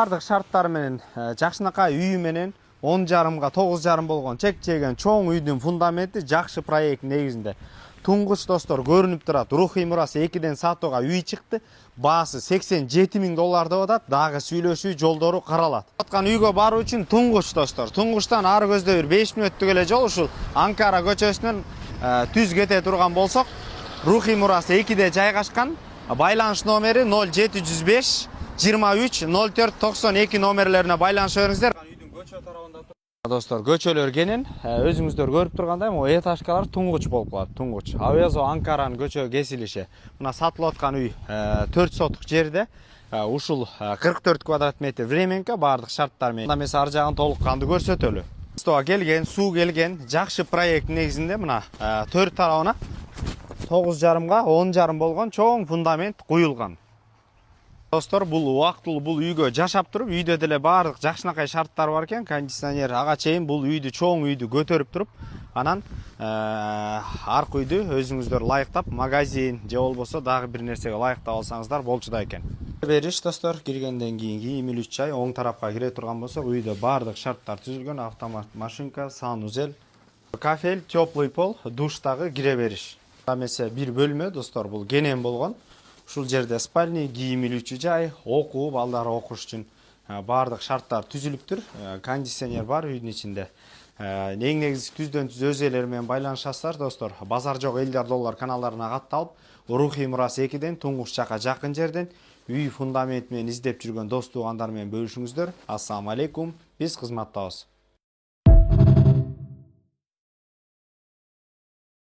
Бардык шарттары менен жакшынакай үйү менен 10,5 9,5 болгон чек-чеген чоң үйдүн фундаменти жакшы проект негизинде. Туңгуч достор көрүнүп турат. Рухий мурас 2ден сатууга үй чыкты. Баасы $87,000 деп атат. Дагы сүйлөшүү жолдору каралат. Аткан үйгө баруу үчүн Туңгуч достор. Туңгучтан ары көздө бир 5 мүнөттүк эле жол ушул Анкара көчөсүнөн түз кете турган болсок, Рухий мурас 2де жайгашкан. Байланыш номери 0705 23 04 92 номерлерине байланыша бериңиздер. Үйдүн көчө тарабында достор, көчөлөр кенен, өзүңүздөр көрүп тургандай, могу этажкалар Туңгуч болуп калат. Туңгуч. Авиазо Анкаранын көчө кесилиши. Мына сатылып аткан үй 4 сотук жерде. Ушул 44 квадрат метр временка бардык шарттар менен. Мына ар жагын толук канды көрсөтөлү. Стоа келген, суу келген, жакшы проект негизинде мына төрт тарабына 9,5га 10,5 болгон чоң фундамент куюлган. Достор, бул убактылуу бул үйгө жашап туруп, үйдө деле баардык жакшынакай шарттар бар экен. Кондиционер ага чейин бул үйдү чоң үйдү көтөрүп туруп, анан аркы үйдү өзүңүздөр ылайыктап, магазин же болбосо дагы бир нерсеге ылайыктап алсаңыздар болчу экен. Бериш достор, киргенден кийин кийимил чай оң тарапка кире турган болсок, үйдө баардык шарттар түзүлгөн. Автомат машинка, санузел, кафель, теплый пол, душтагы кире бериш. Эмесе бир бөлмө достор, бул кенен болгон. Ушул жерде спальня, кийим илүүчү жай, окуу, балдар окуш үчүн баардык шарттар түзүлүптүр. Кондиционер бар үйдүн ичинде. Эң негизги түздөн түз өз ээлери менен байланышасыздар достор. Базар жок $50 каналдарына катталып, Рухий мурас 2ден Туңгуч жака жакын жерден үй фундамент менен издеп жүргөн дос туугандар менен бөлүшүңүздөр. Ассаламу алейкум. Биз кызматтабыз.